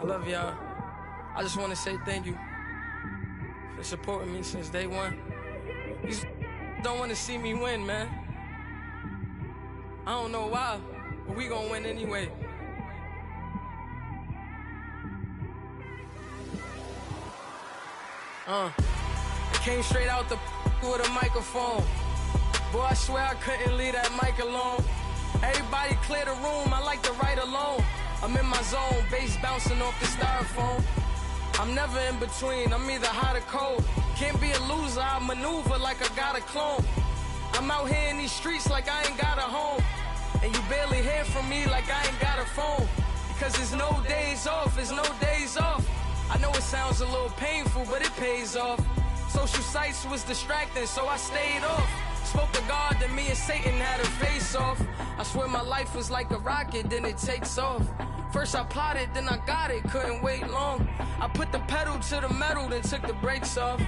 I love y'all. I just want to say thank you for supporting me since day one. You don't want to see me win, man. I don't know why, but we gonna win anyway. I came straight out the with a microphone. Boy, I swear I couldn't leave that mic alone. Everybody clear the room, I like to write alone. I'm in my zone, bass bouncing off the styrofoam. I'm never in between, I'm either hot or cold. Can't be a loser, I maneuver like I got a clone. I'm out here in these streets like I ain't got a home. And you barely hear from me like I ain't got a phone. Because there's no days off, there's no days off. I know it sounds a little painful, but it pays off. Social sites was distracting, so I stayed off. Spoke to God, then me and Satan had a face off. I swear my life was like a rocket, then it takes off. First I plotted, then I got it, couldn't wait long. I put the pedal to the metal, then took the brakes off.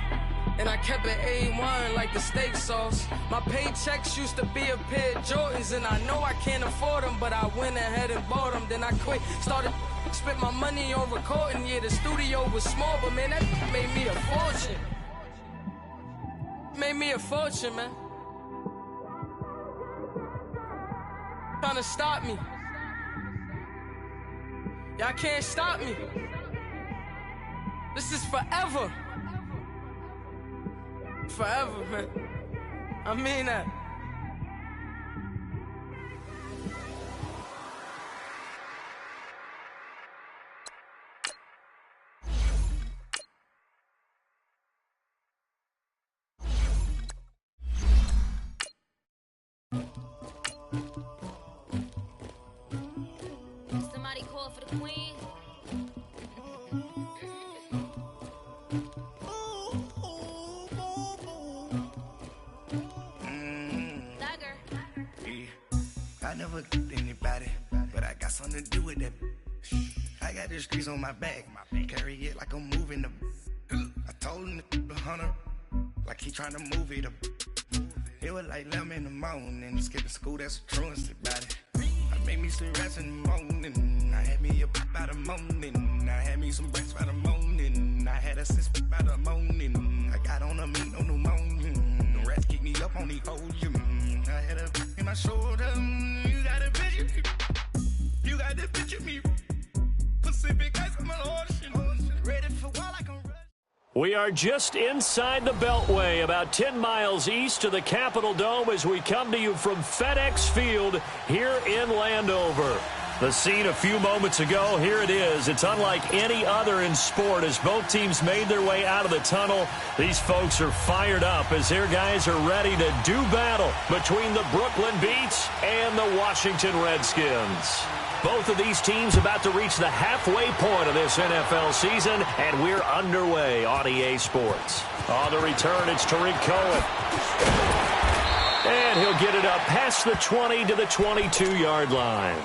And I kept it A1 like the steak sauce. My paychecks used to be a pair of Jordans, and I know I can't afford them, but I went ahead and bought them. Then I quit, started spent my money on recording. Yeah, the studio was small, but man, that made me a fortune. Made me a fortune, man. Trying to stop me. Y'all can't stop me. This is forever. Forever, man. I mean that. Somebody call for the queen. I never get anybody, but I got something to do with that. I got the streets on my back, carry it like I'm moving the. I told him the hunter, like he trying to move it up. It was like 11 in the morning, skipping school, that's a truancy about it. I made me some rats in the morning, I had me a pop by the morning, I had me some breaks by the morning, I had a sis by the morning, I got on a meat on the morning, the rats keep me up on the volume, I had a in my shoulder, you got a picture, you got the picture me, Pacific ice on my ocean, ready for war like I'm. We are just inside the Beltway, about 10 miles east of the Capitol Dome as we come to you from FedEx Field here in Landover. The scene a few moments ago, here it is. It's unlike any other in sport as both teams made their way out of the tunnel. These folks are fired up as their guys are ready to do battle between the Brooklyn Beats and the Washington Redskins. Both of these teams about to reach the halfway point of this NFL season, and we're underway on EA Sports. On the return, it's Tariq Cohen. And he'll get it up past the 20 to the 22-yard line.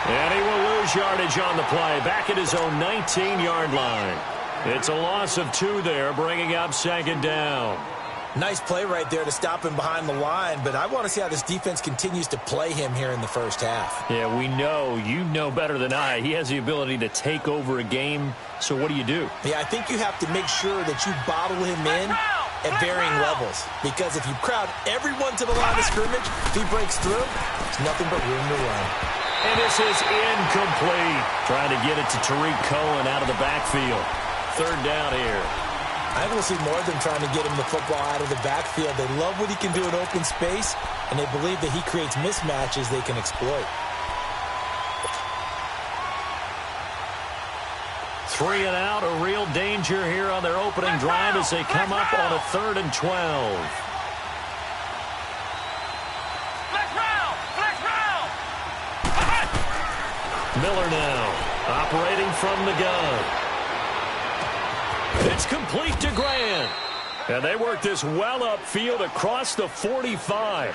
And he will lose yardage on the play, back at his own 19-yard line. It's a loss of 2 there, bringing up second down. Nice play right there to stop him behind the line, but I want to see how this defense continues to play him here in the first half. Yeah, we know, you know better than I, he has the ability to take over a game, so what do you do? Yeah, I think you have to make sure that you bottle him in at varying levels, because if you crowd everyone to the line of scrimmage, if he breaks through, there's nothing but room to run. And this is incomplete. Trying to get it to Tariq Cohen out of the backfield. Third down here. I want to see more than trying to get him the football out of the backfield. They love what he can do in open space, and they believe that he creates mismatches they can exploit. 3 and out, a real danger here on their opening drive as they come up on a 3rd and 12. Miller now, operating from the gun. It's complete to Grant. And they work this well upfield across the 45.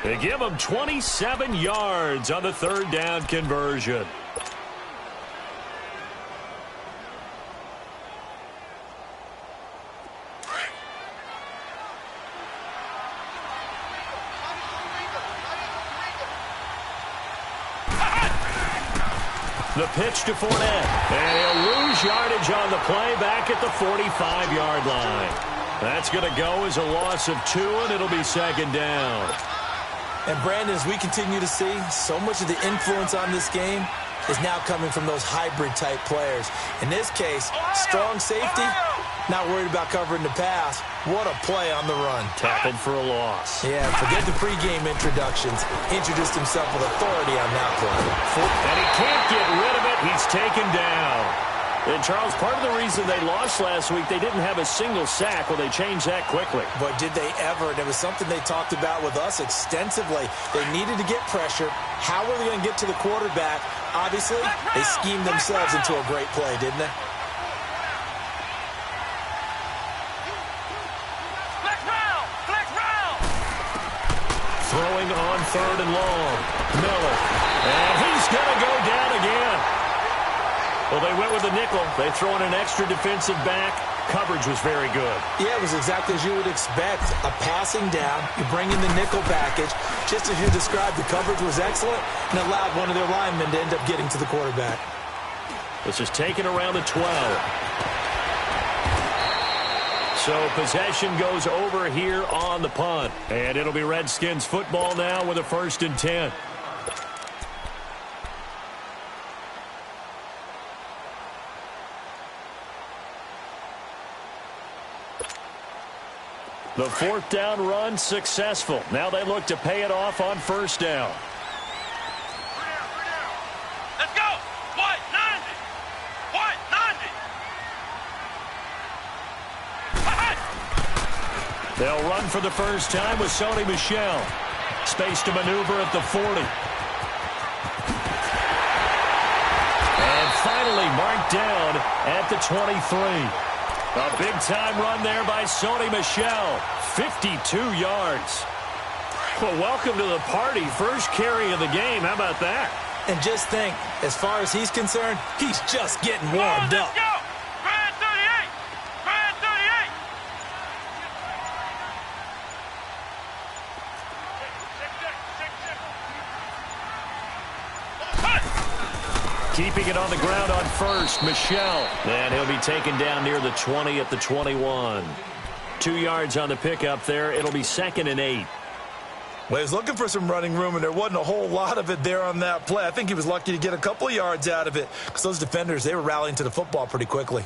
They give him 27 yards on the third down conversion. The pitch to Fournette. And he'll lose yardage on the play back at the 45-yard line. That's going to go as a loss of 2, and it'll be second down. And, Brandon, as we continue to see, so much of the influence on this game is now coming from those hybrid-type players. In this case, strong safety, not worried about covering the pass. What a play on the run. Tackled for a loss. Yeah, forget the pregame introductions. Introduced himself with authority on that play. And he can't get rid of it. He's taken down. And, Charles, part of the reason they lost last week, they didn't have a single sack. Well, they changed that quickly. But did they ever? And it was something they talked about with us extensively. They needed to get pressure. How were they going to get to the quarterback? Obviously, they schemed themselves into a great play, didn't they? Throwing on third and long. Miller. And he's going to go down again. Well, they went with the nickel. They throw in an extra defensive back. Coverage was very good. Yeah, it was exactly as you would expect. A passing down. You bring in the nickel package. Just as you described, the coverage was excellent and allowed one of their linemen to end up getting to the quarterback. This is taken around the 12. So possession goes over here on the punt. And it'll be Redskins football now with a 1st and 10. The 4th down run successful. Now they look to pay it off on 1st down. Let's go. What? 90. What? 90. They'll run for the first time with Sony Michel. Space to maneuver at the 40. And finally marked down at the 23. A big-time run there by Sony Michel. 52 yards. Well, welcome to the party. First carry of the game. How about that? And just think, as far as he's concerned, he's just getting warmed up. Let's go. Grand 38. Grand 38. Keeping it on the ground on first, Michel. And he'll be taken down near the 20 at the 21. 2 yards on the pickup there. It'll be 2nd and 8. Well, he was looking for some running room, and there wasn't a whole lot of it there on that play. I think he was lucky to get a couple of yards out of it because those defenders, they were rallying to the football pretty quickly.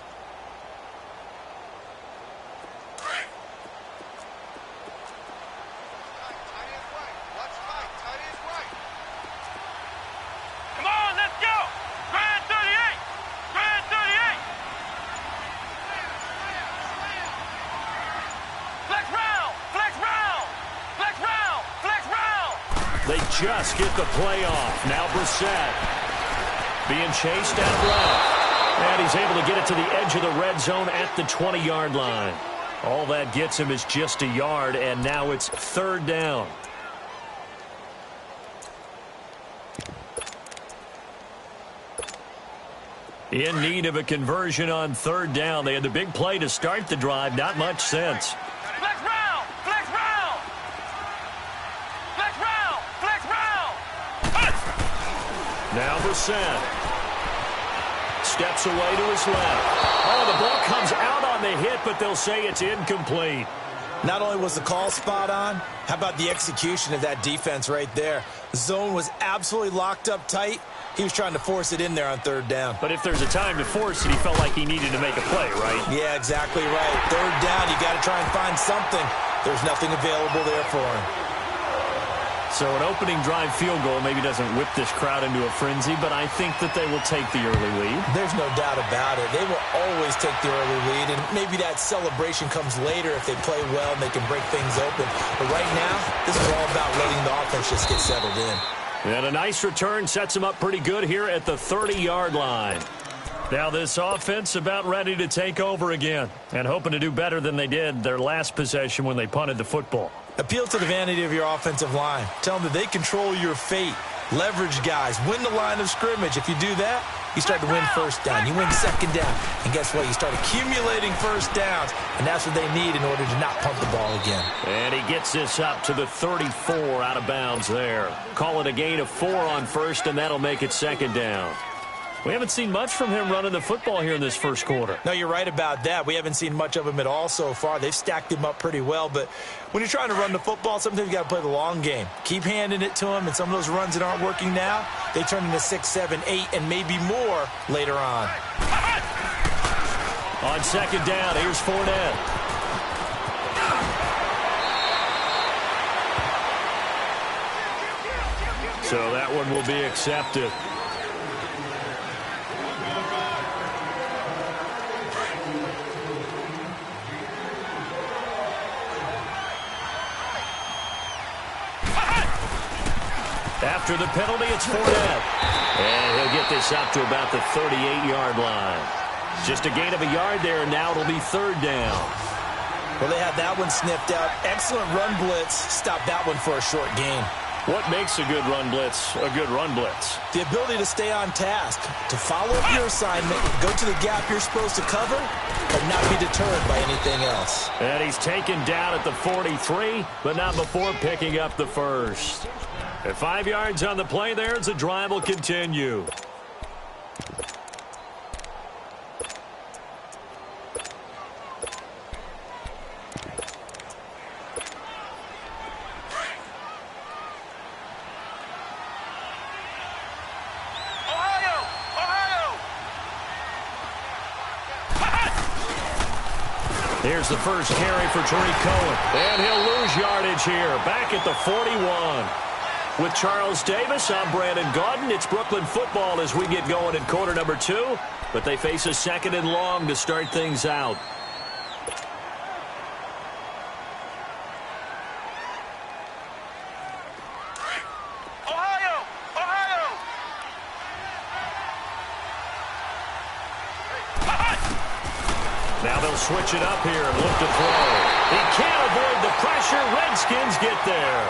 They just get the play off. Now Brissett being chased out left. And he's able to get it to the edge of the red zone at the 20-yard line. All that gets him is just a yard, and now it's 3rd down. In need of a conversion on 3rd down. They had the big play to start the drive. Not much sense. Flex round! Flex round! Flex round! Flex round! Now Brissett steps away to his left. Oh, the ball comes out on the hit, but they'll say it's incomplete. Not only was the call spot on, how about the execution of that defense right there? The zone was absolutely locked up tight. He was trying to force it in there on 3rd down. But if there's a time to force it, he felt like he needed to make a play, right? Yeah, exactly right. 3rd down, you got to try and find something. There's nothing available there for him. So an opening drive field goal maybe doesn't whip this crowd into a frenzy, but I think that they will take the early lead. There's no doubt about it. They will always take the early lead, and maybe that celebration comes later if they play well and they can break things open. But right now, this is all about letting the offense just get settled in. And a nice return sets them up pretty good here at the 30-yard line. Now this offense about ready to take over again and hoping to do better than they did their last possession when they punted the football. Appeal to the vanity of your offensive line. Tell them that they control your fate. Leverage guys. Win the line of scrimmage. If you do that, you start to win first down. You win second down. And guess what? You start accumulating first downs. And that's what they need in order to not punt the ball again. And he gets this up to the 34 out of bounds there. Call it a gain of 4 on first, and that'll make it second down. We haven't seen much from him running the football here in this first quarter. No, you're right about that. We haven't seen much of him at all so far. They've stacked him up pretty well. But when you're trying to run the football, sometimes you got to play the long game. Keep handing it to him, and some of those runs that aren't working now, they turn into 6, 7, 8, and maybe more later on. On second down, here's Fournette. So that one will be accepted. After the penalty, it's Fournette. And he'll get this up to about the 38-yard line. Just a gain of a yard there, and now it'll be third down. Well, they had that one sniffed out. Excellent run blitz. Stop that one for a short gain. What makes a good run blitz a good run blitz? The ability to stay on task, to follow up your assignment, go to the gap you're supposed to cover, but not be deterred by anything else. And he's taken down at the 43, but not before picking up the first. At 5 yards on the play there, as the drive will continue. Here's the first carry for Tariq Cohen. And he'll lose yardage here, back at the 41. With Charles Davis, I'm Brandon Gaudin. It's Brooklyn football as we get going in quarter number 2. But they face a second and long to start things out. Now they'll switch it up here and look to throw. He can't avoid the pressure. Redskins get there.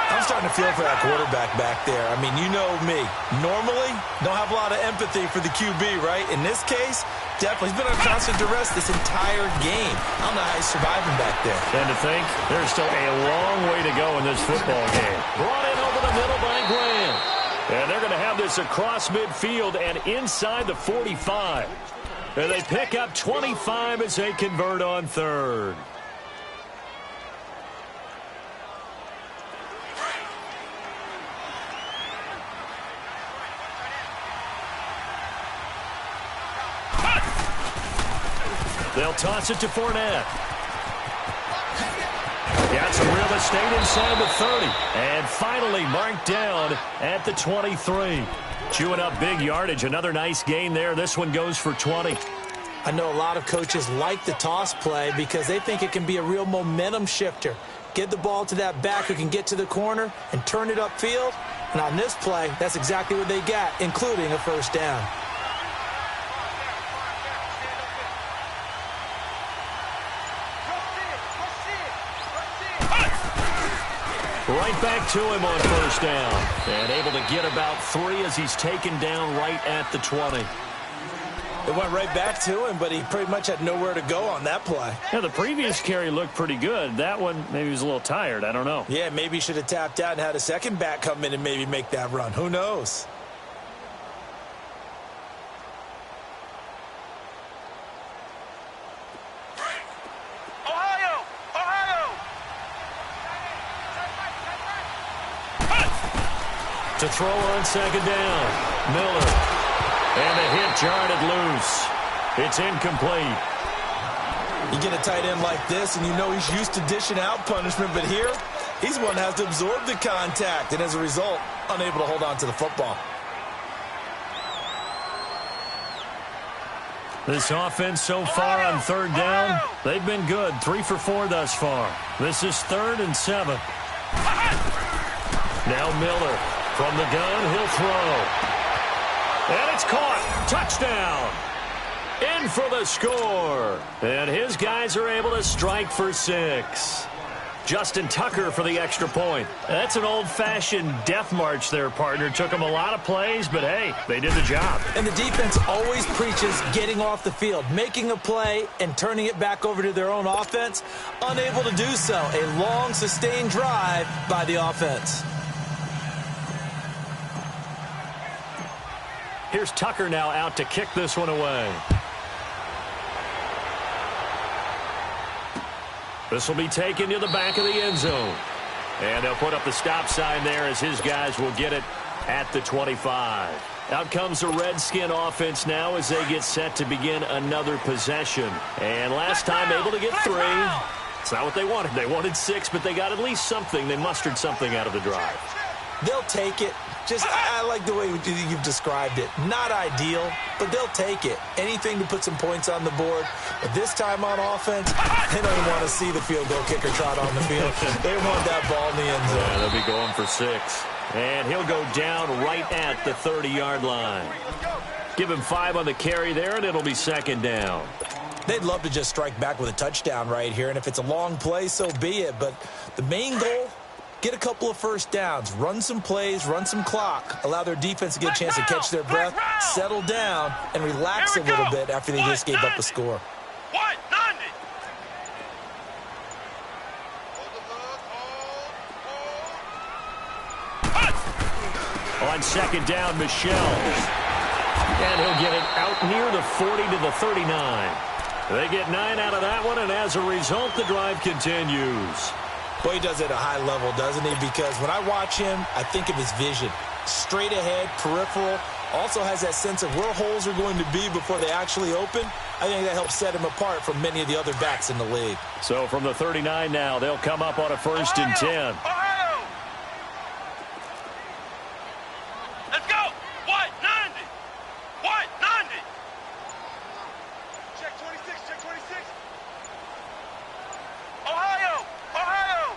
I'm starting to feel for that quarterback back there. I mean, you know me. Normally, don't have a lot of empathy for the QB, right? In this case, definitely. He's been on constant duress this entire game. I don't know how he's surviving back there. And to think, there's still a long way to go in this football game. Brought in over the middle by Graham. And they're going to have this across midfield and inside the 45. And they pick up 25 as they convert on third. They'll toss it to Fournette. Got some real estate inside the 30. And finally marked down at the 23. Chewing up big yardage. Another nice gain there. This one goes for 20. I know a lot of coaches like the toss play because they think it can be a real momentum shifter. Get the ball to that back who can get to the corner and turn it upfield. And on this play, that's exactly what they got, including a first down. Right back to him on first down. And able to get about 3 as he's taken down right at the 20. It went right back to him, but he pretty much had nowhere to go on that play. Yeah, the previous carry looked pretty good. That one, maybe he was a little tired. I don't know. Yeah, maybe he should have tapped out and had a second back come in and maybe make that run. Who knows? To throw on second down. Miller. And the hit jarred loose. It's incomplete. You get a tight end like this, and you know he's used to dishing out punishment, but here, he's one that has to absorb the contact, and as a result, unable to hold on to the football. This offense so far on third down, they've been good. 3 for 4 thus far. This is 3rd and 7. Now Miller. From the gun, he'll throw. And it's caught. Touchdown. In for the score. And his guys are able to strike for 6. Justin Tucker for the extra point. That's an old-fashioned death march there, partner. Took them a lot of plays, but hey, they did the job. And the defense always preaches getting off the field, making a play, and turning it back over to their own offense. Unable to do so. A long, sustained drive by the offense. Here's Tucker now out to kick this one away. This will be taken to the back of the end zone. And they'll put up the stop sign there as his guys will get it at the 25. Out comes the Redskin offense now as they get set to begin another possession. And last time able to get 3. It's not what they wanted. They wanted 6, but they got at least something. They mustered something out of the drive. They'll take it. I like the way you've described it. Not ideal, but they'll take it. Anything to put some points on the board. But this time on offense, they don't even want to see the field goal kicker trot on the field. They want that ball in the end zone. Yeah, they'll be going for 6. And he'll go down right at the 30-yard line. Give him 5 on the carry there, and it'll be second down. They'd love to just strike back with a touchdown right here, and if it's a long play, so be it. But the main goal, get a couple of first downs, run some plays, run some clock, allow their defense to get a chance to catch their breath, settle down, and relax a little bit after they just gave up a score. On second down, Michelle. And he'll get it out near the 40 to the 39. They get 9 out of that one, and as a result, the drive continues. Boy, he does it at a high level, doesn't he? Because when I watch him, I think of his vision. Straight ahead, peripheral. Also has that sense of where holes are going to be before they actually open. I think that helps set him apart from many of the other backs in the league. So from the 39 now, they'll come up on a 1st and 10. Let's go! What? 90! What? 90! Check 26, check 26. Ohio! Ohio!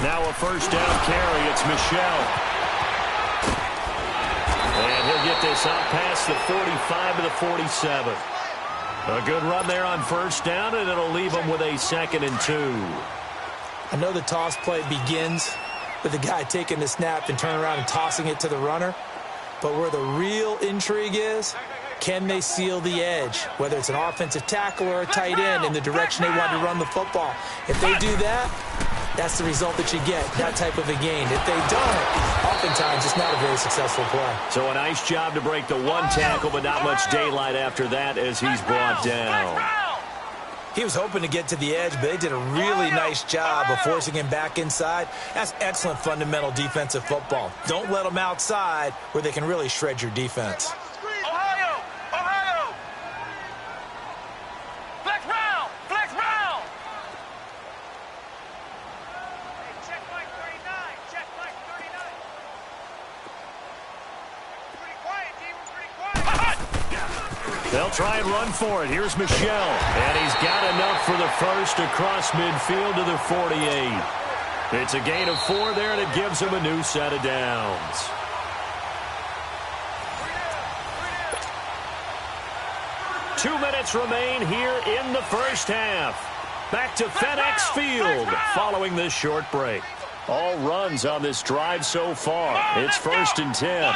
Now a 1st down carry. It's Michelle. And he'll get this out past the 45 to the 47. A good run there on 1st down, and it'll leave him with a 2nd and 2. I know the toss play begins with the guy taking the snap and turning around and tossing it to the runner. But where the real intrigue is, can they seal the edge, whether it's an offensive tackle or a tight end, in the direction they want to run the football? If they do that, that's the result that you get, that type of a gain. If they don't, oftentimes it's not a very successful play. So a nice job to break the 1 tackle, but not much daylight after that as he's brought down. He was hoping to get to the edge, but they did a really nice job of forcing him back inside. That's excellent fundamental defensive football. Don't let them outside where they can really shred your defense. Ohio! Ohio! Flex round! Flex round! Hey, check Mike 39. Check Mike 39. Pretty quiet, D. We're pretty quiet. They'll try and run for it. Here's Michelle. And he's got enough for the 1st across midfield to the 48. It's a gain of 4 there, and it gives him a new set of downs. Two minutes remain here in the 1st half. Back to FedEx Field following this short break. All runs on this drive so far. It's 1st and 10.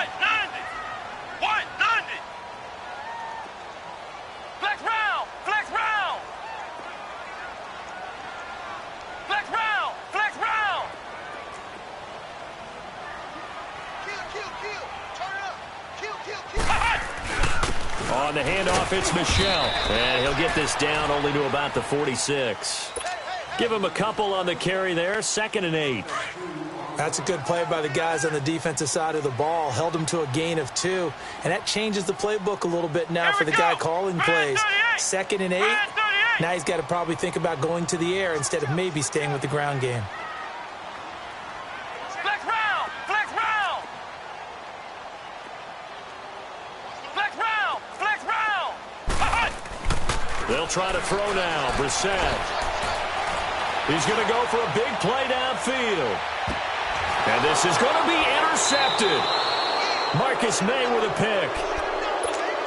On the handoff, it's Michelle. And he'll get this down only to about the 46. Give him a couple on the carry there. 2nd and 8. That's a good play by the guys on the defensive side of the ball. Held him to a gain of 2. And that changes the playbook a little bit now for the guy calling plays. 2nd and 8. Now he's got to probably think about going to the air instead of maybe staying with the ground game. They'll try to throw now. Brissett. He's going to go for a big play downfield. And this is going to be intercepted. Marcus May with a pick.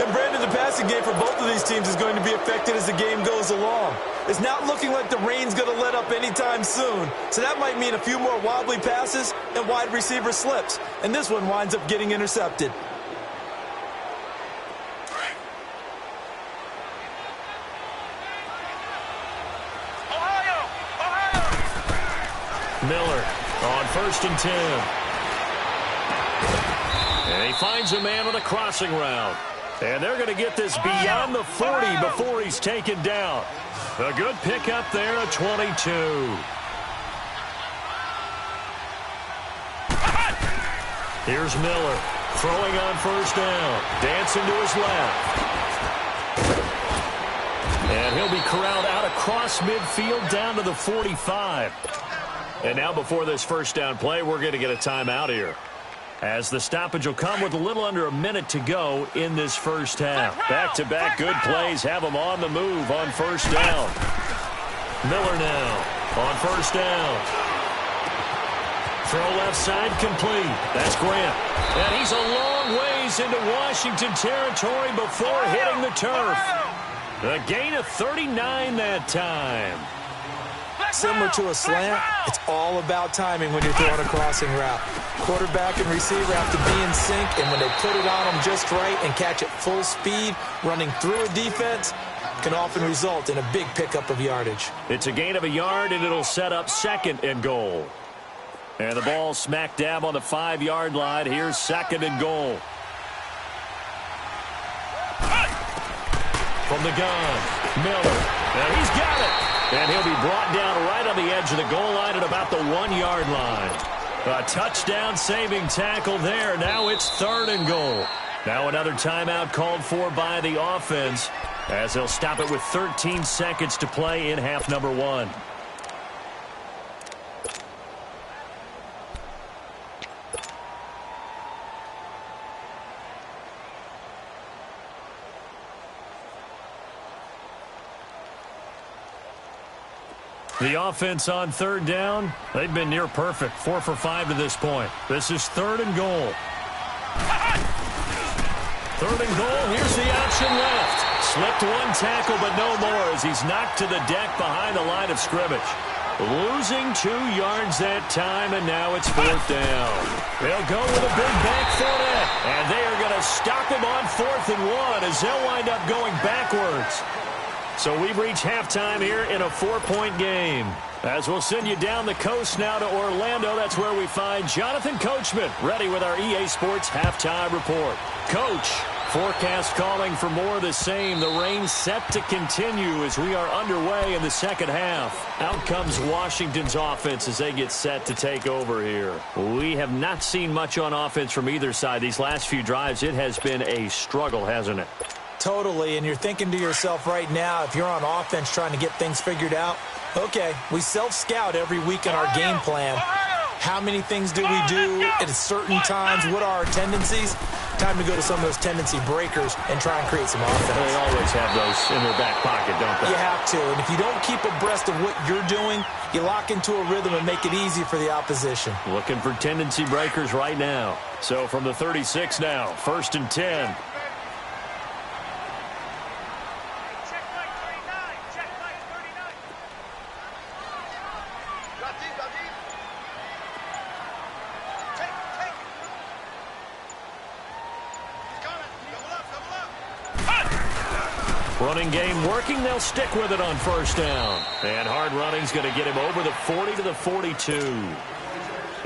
And Brandon, the passing game for both of these teams is going to be affected as the game goes along. It's not looking like the rain's going to let up anytime soon. So that might mean a few more wobbly passes and wide receiver slips. And this one winds up getting intercepted. Miller on 1st and 10. And he finds a man on a crossing route. And they're going to get this beyond the 40 before he's taken down. A good pickup there at 22. Here's Miller throwing on 1st down. Dancing to his left. And he'll be corralled out across midfield down to the 45. And now before this 1st down play, we're going to get a timeout here, as the stoppage will come with a little under a minute to go in this 1st half. Back-to-back good plays have them on the move on 1st down. Miller now on 1st down. Throw left side complete. That's Grant. And he's a long ways into Washington territory before hitting the turf. A gain of 39 that time. Similar to a slant, it's all about timing when you're throwing a crossing route. Quarterback and receiver have to be in sync, and when they put it on them just right and catch it full speed, running through a defense can often result in a big pickup of yardage. It's a gain of a yard, and it'll set up 2nd and goal. And the ball smack dab on the 5-yard line. Here's 2nd and goal. From the gun, Miller. And he's got it. And he'll be brought down right on the edge of the goal line at about the 1-yard line. A touchdown-saving tackle there. Now it's 3rd and goal. Now another timeout called for by the offense, as they'll stop it with 13 seconds to play in half number 1. The offense on 3rd down, they've been near perfect. 4 for 5 to this point. This is 3rd and goal. 3rd and goal. Here's the option left. Slipped one tackle, but no more as he's knocked to the deck behind the line of scrimmage. Losing 2 yards that time, and now it's 4th down. They'll go with a big back foot, and they are going to stop him on 4th and 1 as they'll wind up going backwards. So we've reached halftime here in a 4-point game. As we'll send you down the coast now to Orlando, that's where we find Jonathan Coachman ready with our EA Sports Halftime Report. Coach, forecast calling for more of the same. The rain set to continue as we are underway in the 2nd half. Out comes Washington's offense as they get set to take over here. We have not seen much on offense from either side. These last few drives, it has been a struggle, hasn't it? Totally, and you're thinking to yourself right now, if you're on offense trying to get things figured out, okay, we self-scout every week in our game plan. How many things do we do at certain times? What are our tendencies? Time to go to some of those tendency breakers and try and create some offense. They always have those in their back pocket, don't they? You have to, and if you don't keep abreast of what you're doing, you lock into a rhythm and make it easy for the opposition. Looking for tendency breakers right now. So from the 36 now, 1st and 10. Running game working. They'll stick with it on 1st down. And hard running's going to get him over the 40 to the 42.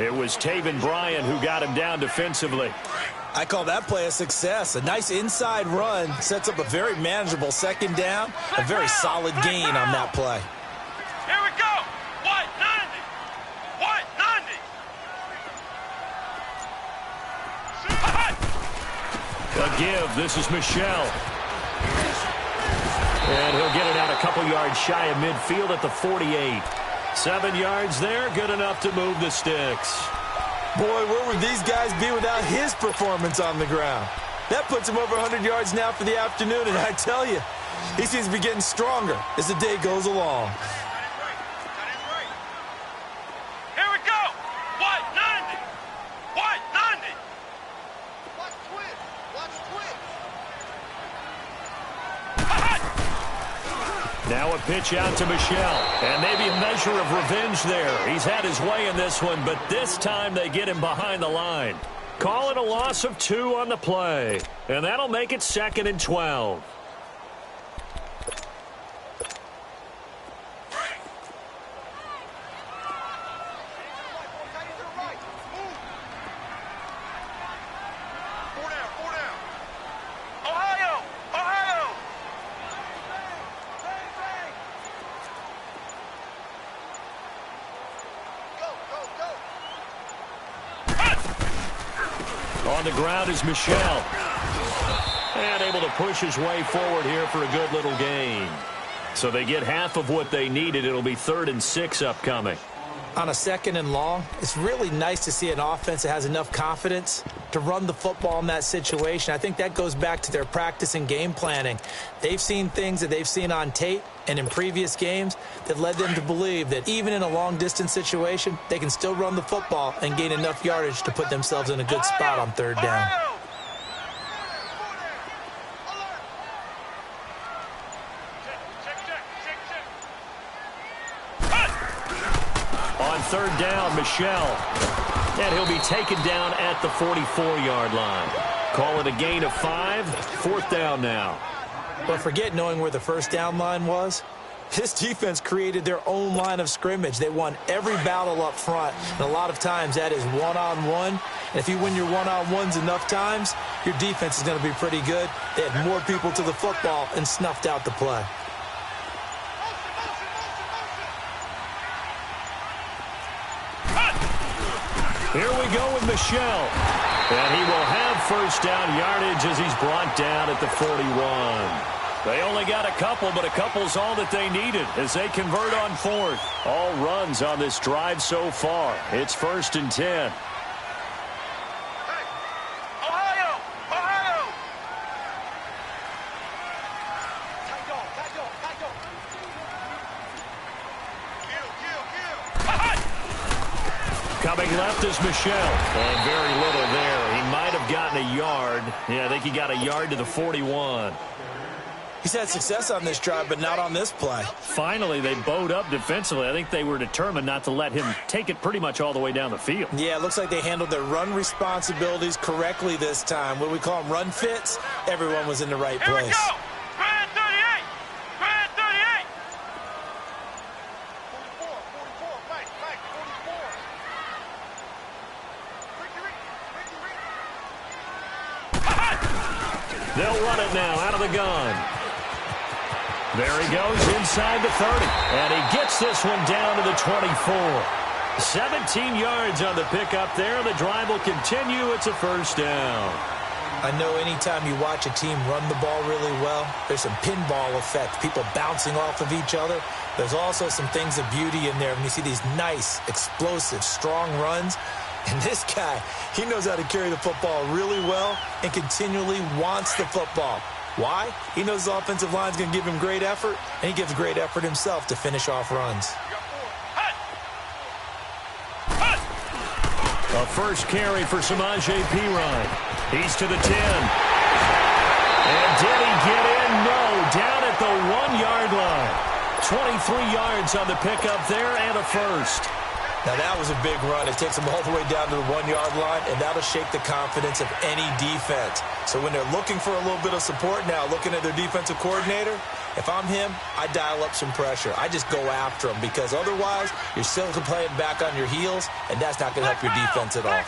It was Taven Bryan who got him down defensively. I call that play a success. A nice inside run sets up a very manageable 2nd down. A very solid gain on that play. Here we go. White 90. White 90. A give. This is Michelle. And he'll get it out a couple yards shy of midfield at the 48. 7 yards there, good enough to move the sticks. Boy, where would these guys be without his performance on the ground? That puts him over 100 yards now for the afternoon, and I tell you, he seems to be getting stronger as the day goes along. Here we go. White 90. Now a pitch out to Michel. And maybe a measure of revenge there. He's had his way in this one, but this time they get him behind the line. Call it a loss of 2 on the play. And that'll make it 2nd and 12. On the ground is Michel. And able to push his way forward here for a good little gain. So they get half of what they needed. It'll be 3rd and 6 upcoming. On a 2nd and long, it's really nice to see an offense that has enough confidence to run the football in that situation. I think that goes back to their practice and game planning. They've seen things that they've seen on tape and in previous games that led them to believe that even in a long-distance situation, they can still run the football and gain enough yardage to put themselves in a good spot on 3rd down. On 3rd down, Michel. And he'll be taken down at the 44-yard line. Call it a gain of 5. 4th down now. But forget knowing where the 1st down line was. This defense created their own line of scrimmage. They won every battle up front, and a lot of times that is one-on-one. And if you win your one-on-ones enough times, your defense is going to be pretty good. They had more people to the football and snuffed out the play. Here we go with Michel. And he will have 1st down yardage as he's brought down at the 41. They only got a couple, but a couple's all that they needed as they convert on 4th. All runs on this drive so far. It's 1st and 10. Coming left is Michel. And very little there. He might have gotten a yard. Yeah, I think he got a yard to the 41. He's had success on this drive, but not on this play. Finally, they bowed up defensively. I think they were determined not to let him take it pretty much all the way down the field. Yeah, it looks like they handled their run responsibilities correctly this time. What we call them run fits, everyone was in the right place. Here we go! Grand 38! Grand 38! 44, Mike, 44. They'll run it now out of the gun. There he goes inside the 30. And he gets this one down to the 24. 17 yards on the pickup there. The drive will continue. It's a 1st down. I know anytime you watch a team run the ball really well, there's some pinball effect, people bouncing off of each other. There's also some things of beauty in there when you see these nice, explosive, strong runs. And this guy, he knows how to carry the football really well and continually wants the football. Why? He knows the offensive line's going to give him great effort, and he gives great effort himself to finish off runs. A 1st carry for Samaje Perine. He's to the 10. And did he get in? No. Down at the 1-yard line. 23 yards on the pickup there and a 1st. Now, that was a big run. It takes them all the way down to the 1-yard line, and that'll shake the confidence of any defense. So when they're looking for a little bit of support now, looking at their defensive coordinator, if I'm him, I dial up some pressure. I just go after them because otherwise you're still playing back on your heels, and that's not going to help your defense at all.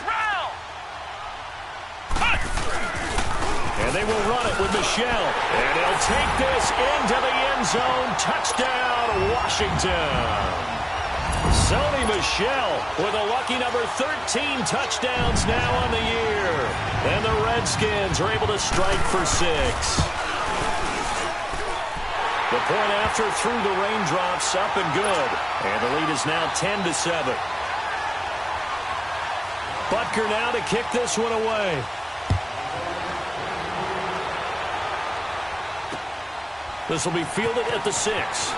And they will run it with Michel. And he'll take this into the end zone. Touchdown, Washington. Sony Michel with a lucky number 13 touchdowns now on the year. And the Redskins are able to strike for 6. The point after through the raindrops up and good. And the lead is now 10-7. Butker now to kick this one away. This will be fielded at the 6.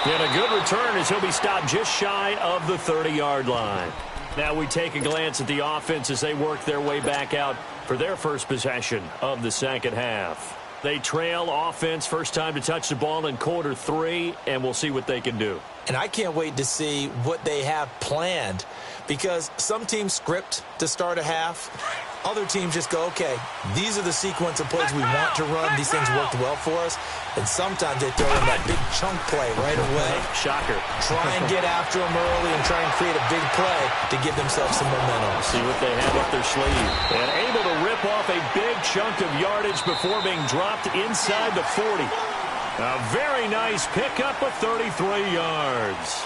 And a good return as he'll be stopped just shy of the 30-yard line. Now we take a glance at the offense as they work their way back out for their first possession of the second half. They trail offense, first time to touch the ball in quarter 3, and we'll see what they can do. And I can't wait to see what they have planned, because some teams script to start a half. Other teams just go, okay, these are the sequence of plays we want to run. These things worked well for us. And sometimes they throw in that big chunk play right away. Shocker. Try and get after them early and try and create a big play to give themselves some momentum. See what they have up their sleeve. And able to rip off a big chunk of yardage before being dropped inside the 40. A very nice pickup of 33 yards.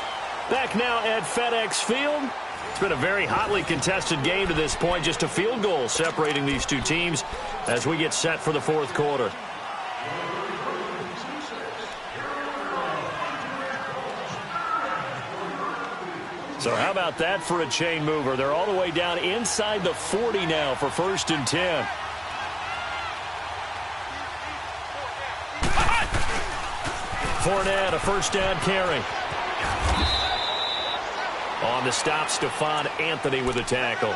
Back now at FedEx Field. It's been a very hotly contested game to this point. Just a field goal separating these two teams as we get set for the fourth quarter. So how about that for a chain mover? They're all the way down inside the 40 now for 1st and 10. Fournette, a first down carry. On the stop, Stephon Anthony with a tackle.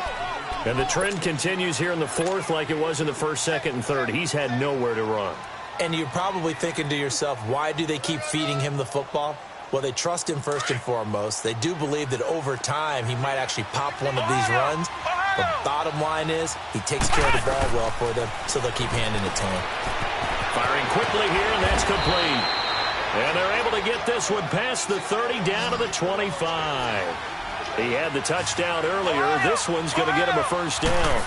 And the trend continues here in the fourth like it was in the first, second, and third. He's had nowhere to run. And you're probably thinking to yourself, why do they keep feeding him the football? Well, they trust him first and foremost. They do believe that over time he might actually pop one of these runs. But bottom line is he takes care of the ball well for them, so they'll keep handing it to him. Firing quickly here, and that's complete. And they're able to get this one past the 30 down to the 25. He had the touchdown earlier. This one's going to get him a first down.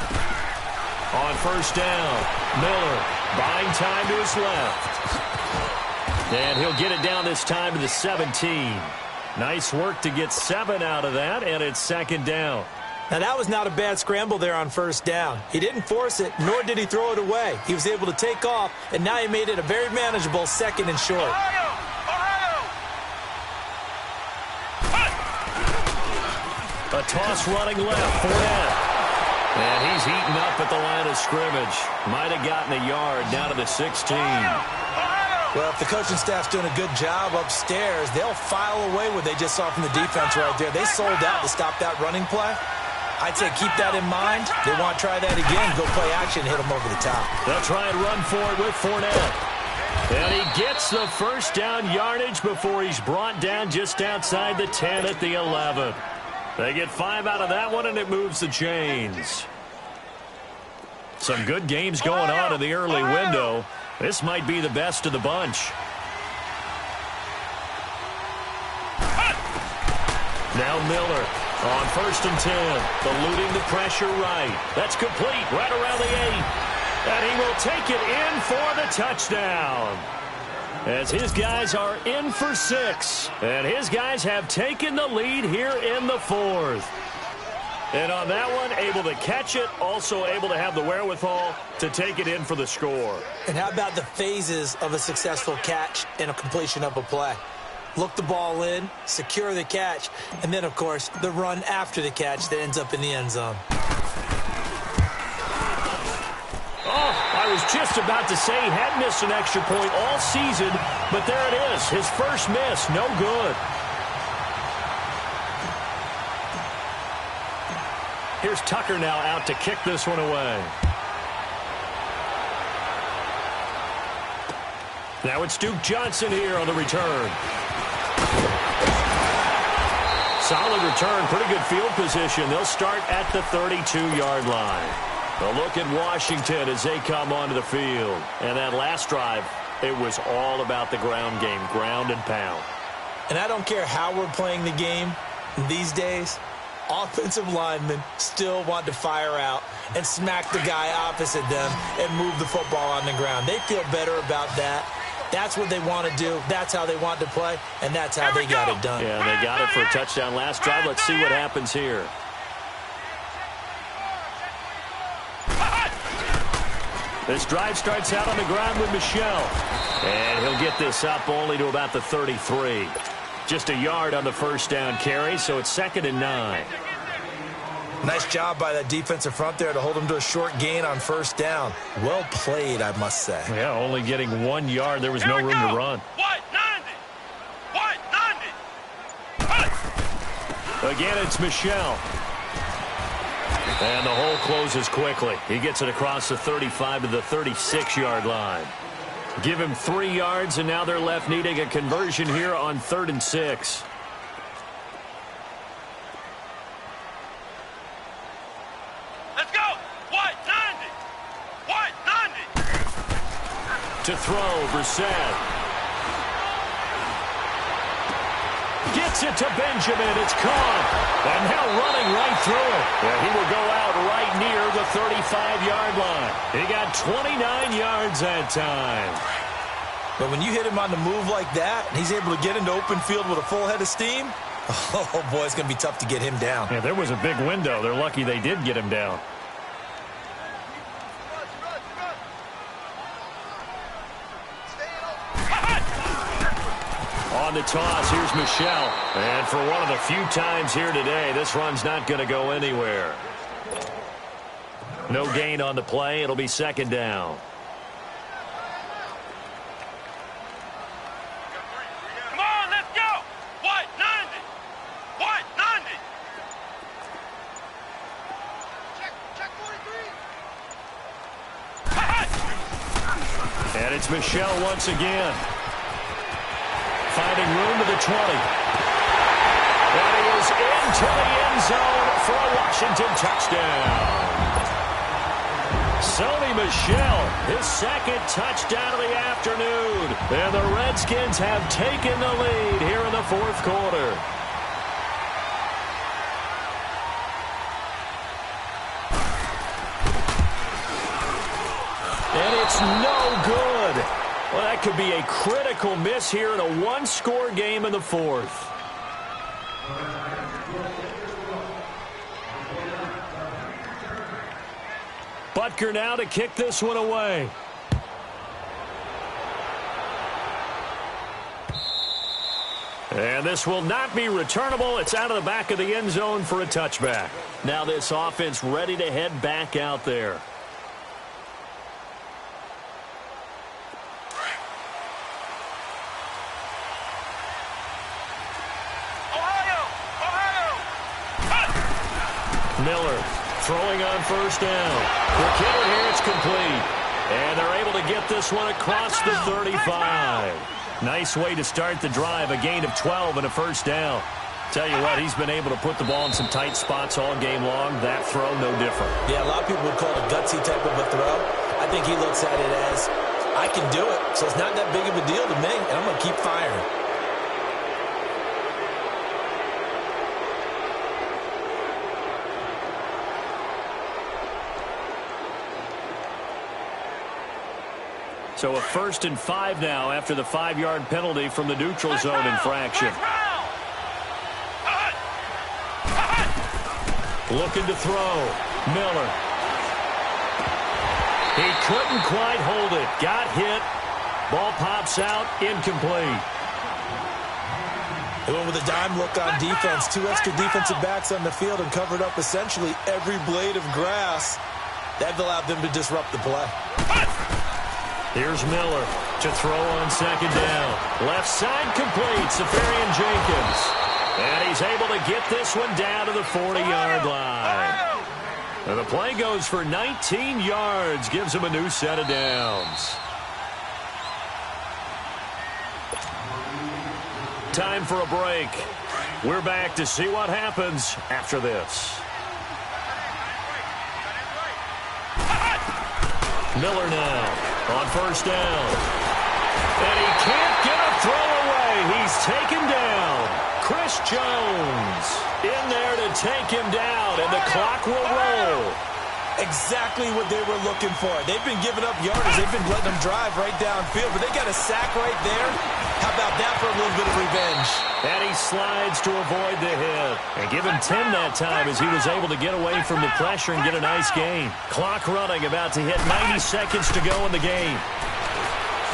On first down, Miller buying time to his left. And he'll get it down this time to the 17. Nice work to get 7 out of that, and it's 2nd down. Now, that was not a bad scramble there on first down. He didn't force it, nor did he throw it away. He was able to take off, and now he made it a very manageable 2nd and short. A toss running left, Fournette. And he's eaten up at the line of scrimmage. Might have gotten a yard down to the 16. Well, if the coaching staff's doing a good job upstairs, they'll file away what they just saw from the defense right there. They sold out to stop that running play. I'd say keep that in mind. They want to try that again, go play action, hit them over the top. They'll try and run for it with Fournette. And he gets the first down yardage before he's brought down just outside the 10 at the 11. They get 5 out of that one, and it moves the chains. Some good games going on in the early window. This might be the best of the bunch. Now Miller on 1st and 10. Eluding the pressure right. That's complete right around the 8. And he will take it in for the touchdown. As his guys are in for 6. And his guys have taken the lead here in the fourth. And on that one, able to catch it, also able to have the wherewithal to take it in for the score. And how about the phases of a successful catch and a completion of a play? Look the ball in, secure the catch, and then, of course, the run after the catch that ends up in the end zone. Oh, I was just about to say he had missed an extra point all season, but there it is. His first miss, no good. Here's Tucker now out to kick this one away. Now it's Duke Johnson here on the return. Solid return, pretty good field position. They'll start at the 32-yard line. A look at Washington as they come onto the field. And that last drive, it was all about the ground game, ground and pound. And I don't care how we're playing the game these days, offensive linemen still want to fire out and smack the guy opposite them and move the football on the ground. They feel better about that. That's what they want to do. That's how they want to play, and that's how they got it done. Yeah, they got it for a touchdown last drive. Let's see what happens here. This drive starts out on the ground with Michel. And he'll get this up only to about the 33. Just a yard on the first down carry, so it's 2nd and 9. Nice job by that defensive front there to hold him to a short gain on first down. Well played, I must say. Yeah, only getting 1 yard. There was no room to run. White 90. White 90. Again, it's Michel. And the hole closes quickly. He gets it across the 35 to the 36-yard line. Give him 3 yards, and now they're left needing a conversion here on 3rd and 6. Let's go. White 90. White 90. To throw, Brissett. Gets it to Benjamin. It's caught. And now running right through it. Yeah, he will go out right near the 35-yard line. He got 29 yards that time. But when you hit him on the move like that, and he's able to get into open field with a full head of steam, oh, boy, it's going to be tough to get him down. Yeah, there was a big window. They're lucky they did get him down. On the toss, here's Michel. And for one of the few times here today, this run's not going to go anywhere. No gain on the play. It'll be 2nd down. Come on, let's go. White 90. White 90. Check 43. And it's Michel once again. Finding room to the 20. And he is into the end zone for a Washington touchdown. Sony Michel, his 2nd touchdown of the afternoon. And the Redskins have taken the lead here in the 4th quarter. And it's no good. Well, that could be a critical miss here in a 1-score game in the 4th. Butker now to kick this one away. And this will not be returnable. It's out of the back of the end zone for a touchback. Now this offense ready to head back out there. Miller throwing on 1st down. The killer here, it's complete. And they're able to get this one across the 35. Nice way to start the drive, a gain of 12 and a 1st down. Tell you what, he's been able to put the ball in some tight spots all game long. That throw, no different. Yeah, a lot of people would call it a gutsy type of a throw. I think he looks at it as, I can do it, so it's not that big of a deal to me, and I'm going to keep firing. So a 1st and 5 now after the 5-yard penalty from the neutral zone infraction. Looking to throw. Miller. He couldn't quite hold it. Got hit. Ball pops out. Incomplete. They went with a dime look on defense. 2 extra defensive backs on the field and covered up essentially every blade of grass. That allowed them to disrupt the play. Here's Miller to throw on 2nd down. Left side complete. Safarian Jenkins. And he's able to get this one down to the 40-yard line. And the play goes for 19 yards. Gives him a new set of downs. Time for a break. We're back to see what happens after this. Miller now on 1st down. And he can't get a throw away. He's taken down. Chris Jones in there to take him down, and the clock will roll. Exactly what they were looking for. They've been giving up yardage. They've been letting them drive right downfield, but they got a sack right there. How about that for a little bit of revenge? And he slides to avoid the hit. And give him 10 that time as he was able to get away from the pressure and get a nice gain. Clock running, about to hit 90 seconds to go in the game.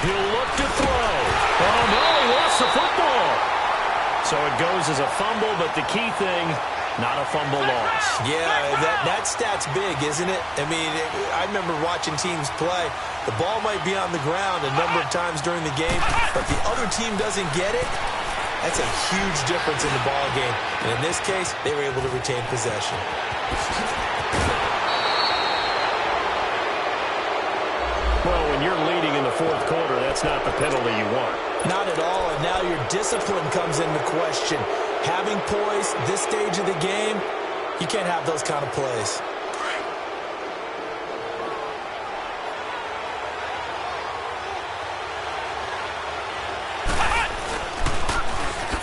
He'll look to throw. Oh, no, he lost the football. So it goes as a fumble, but the key thing, not a fumble loss. Yeah, that stat's big, isn't it? I mean, I remember watching teams play. The ball might be on the ground a number of times during the game, but the other team doesn't get it. That's a huge difference in the ball game. And in this case, they were able to retain possession. Well, when you're leading in the fourth quarter, that's not the penalty you want. Not at all, and now your discipline comes into question. Having poise this stage of the game, you can't have those kind of plays.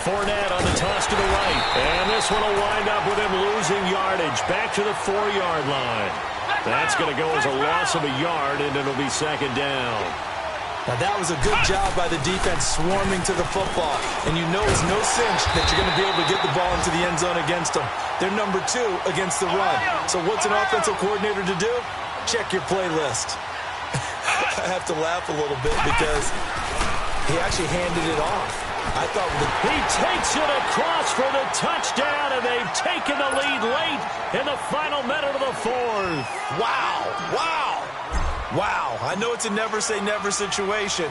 Fournette on the toss to the right. And this one will wind up with him losing yardage. Back to the 4-yard line. That's going to go as a loss of a yard, and it'll be second down. Now that was a good job by the defense swarming to the football. And you know it's no cinch that you're going to be able to get the ball into the end zone against them. They're number 2 against the run. So what's an offensive coordinator to do? Check your playlist. I have to laugh a little bit because he actually handed it off. I thought he takes it across for the touchdown, and they've taken the lead late in the final minute of the fourth. Wow. I know it's a never-say-never situation,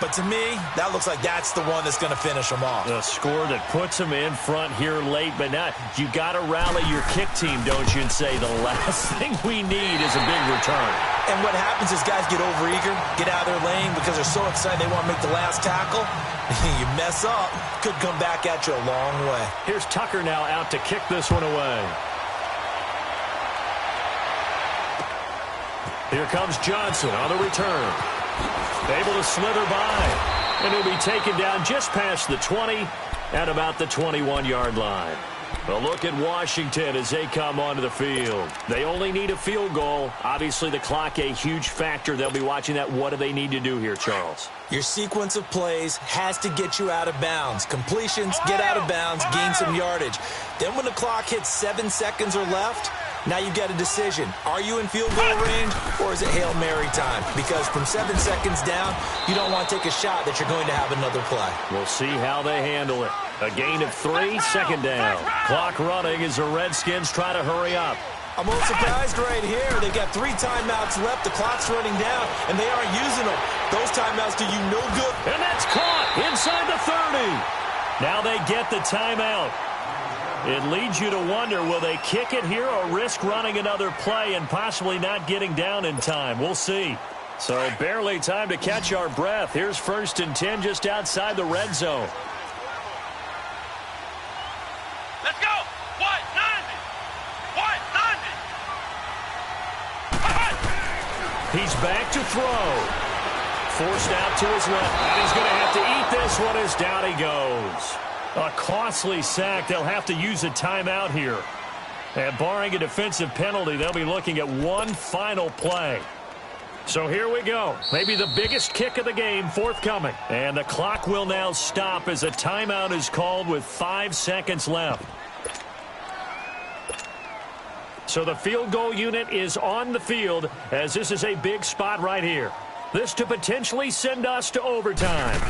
but to me, that looks like that's the one that's going to finish them off. The score that puts them in front here late, but now you got to rally your kick team, don't you, and say the last thing we need is a big return. And what happens is guys get overeager, get out of their lane because they're so excited they want to make the last tackle. You mess up, could come back at you a long way. Here's Tucker now out to kick this one away. Here comes Johnson on the return. Able to slither by. And he'll be taken down just past the 20 at about the 21-yard line. A look at Washington as they come onto the field. They only need a field goal. Obviously, the clock a huge factor. They'll be watching that. What do they need to do here, Charles? Your sequence of plays has to get you out of bounds. Completions, get out of bounds, gain some yardage. Then when the clock hits 7 seconds or left, now you get a decision. Are you in field goal range or is it Hail Mary time? Because from 7 seconds down, you don't want to take a shot that you're going to have another play. We'll see how they handle it. A gain of 3, second down. Clock running as the Redskins try to hurry up. I'm a little surprised right here. They've got 3 timeouts left. The clock's running down, and they aren't using them. Those timeouts do you no good. And that's caught inside the 30. Now they get the timeout. It leads you to wonder, will they kick it here or risk running another play and possibly not getting down in time? We'll see. So barely time to catch our breath. Here's 1st and 10 just outside the red zone. Let's go. What? 90. What? 90. He's back to throw. Forced out to his left. And he's going to have to eat this one as down he goes. A costly sack. They'll have to use a timeout here. And barring a defensive penalty, they'll be looking at one final play. So here we go. Maybe the biggest kick of the game forthcoming. And the clock will now stop as a timeout is called with 5 seconds left. So the field goal unit is on the field as this is a big spot right here. This to potentially send us to overtime.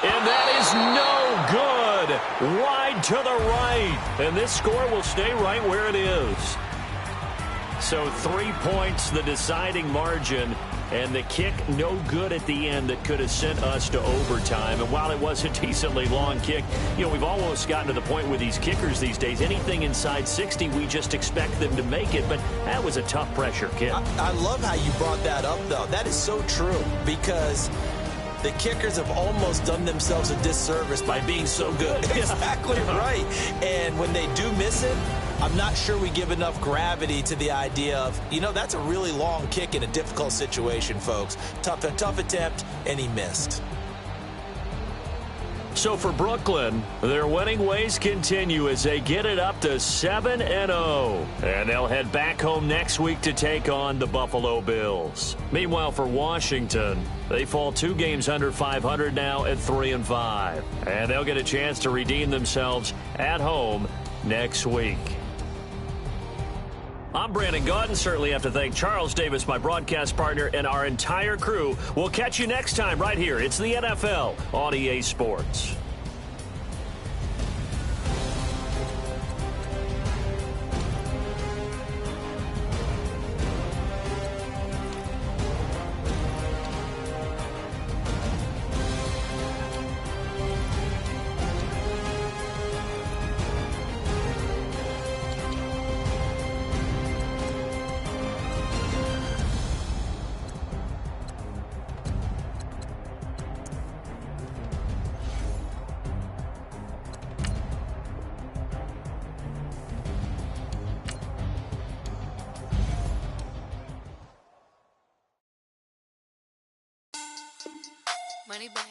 And that is no good. Wide to the right. And this score will stay right where it is. So 3 points, the deciding margin. And the kick no good at the end that could have sent us to overtime. And while it was a decently long kick, you know, we've almost gotten to the point with these kickers these days. Anything inside 60, we just expect them to make it. But that was a tough pressure kick. I love how you brought that up, though. That is so true because the kickers have almost done themselves a disservice by being so good. Exactly right. And when they do miss it, I'm not sure we give enough gravity to the idea of, you know, that's a really long kick in a difficult situation, folks. Tough attempt, and he missed. So for Brooklyn, their winning ways continue as they get it up to 7-0. And they'll head back home next week to take on the Buffalo Bills. Meanwhile, for Washington, they fall 2 games under 500 now at 3-5. And they'll get a chance to redeem themselves at home next week. I'm Brandon Gaudin. Certainly have to thank Charles Davis, my broadcast partner, and our entire crew. We'll catch you next time right here. It's the NFL on EA Sports. Money back.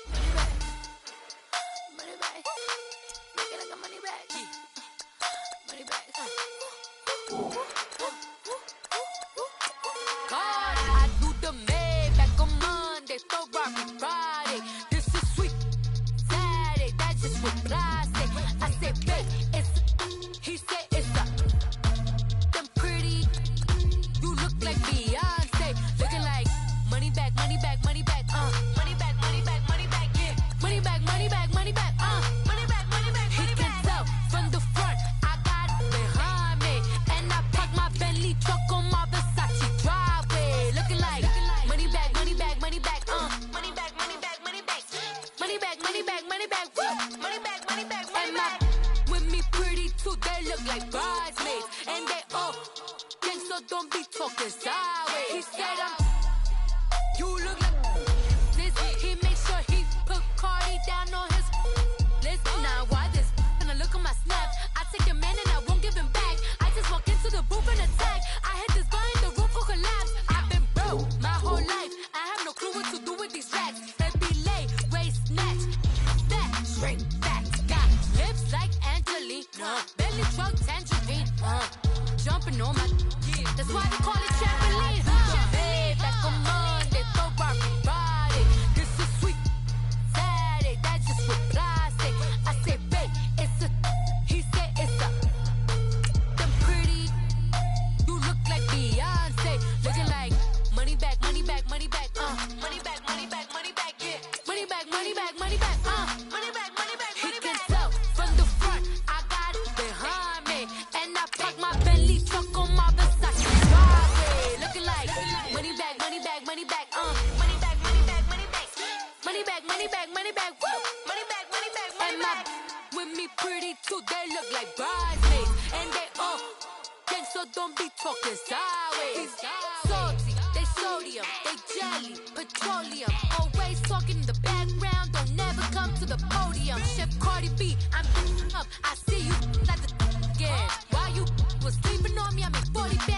Money back. Money back. Make it like a money back. Money back. God, I do the Maybach on Monday, Ferrari Friday. This is sweet Saturday, that's just what I say. I say, babe, it's he said it's a them pretty. You look like Beyonce, looking like money back, money back, money back, money back, money back, money back, yeah, money back, money back, money back, money back, money back. He can tell from the front, I got it behind me, and I park my Bentley truck on my Versace driveway, looking like money back, money back, money back, money back, money back, money back, money back, money back, money back, money back, money back, money back. With me pretty too, they look like bridesmaids, and they all gang, so don't be talking sideways. He said you look like this. He make sure he put Cardi down on his list. Now why this? And I look at my snap. I take a man and I won't give him back. I just walk into the booth and attack. I hit this guy in the roof will collapse. I've been broke my whole life. I have no clue what to do with these racks. They be late, waist snatch, fat, shrink, fat. Got lips like Angelina, belly truck tangerine, jumping on my. That's why they call it trampoline. Babe, back on Monday, Ferrari Friday. This is sweet Saturday, that's just what I say. I say, babe, it's a. He said it's a. Them pretty. You look like Beyonce, looking like money back, money back, money back, money back, money back, money back, yeah, money back, money back, money back, money back, money back. He can tell from the front, I got it behind me, and I park my Bentley truck on my Versace driveway, looking like money back, money back, money back, money back, money back, money back, money back, money back, money back, woo, money back, money back, money back. With me pretty too, they look like bridesmaids, and they all gang, so don't be talking sideways. Salty, they sodium, they jelly, petroleum. Always talking in the background, don't never come to the podium. Chef Cardi B, I'm up. I see you like the again. While you was sleeping on me, I'm in 40 bands.